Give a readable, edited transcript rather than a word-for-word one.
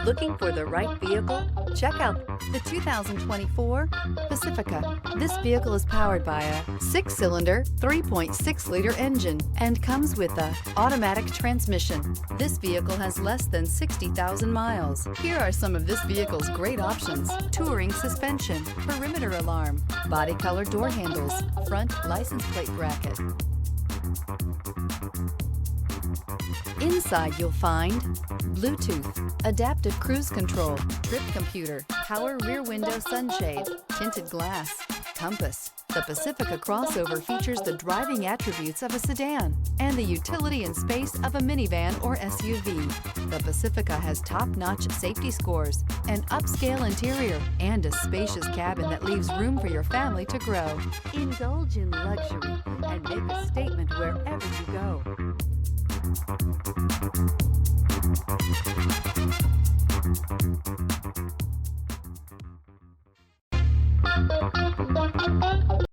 Looking for the right vehicle? Check out the 2024 Pacifica. This vehicle is powered by a 6-cylinder, 3.6-liter engine and comes with an automatic transmission. This vehicle has less than 60,000 miles. Here are some of this vehicle's great options: touring suspension, perimeter alarm, body color door handles, front license plate bracket. Inside you'll find Bluetooth, adaptive cruise control, trip computer, power rear window sunshade, tinted glass, compass. The Pacifica crossover features the driving attributes of a sedan and the utility and space of a minivan or SUV. The Pacifica has top-notch safety scores, an upscale interior, and a spacious cabin that leaves room for your family to grow. Indulge in luxury and make a statement wherever you go.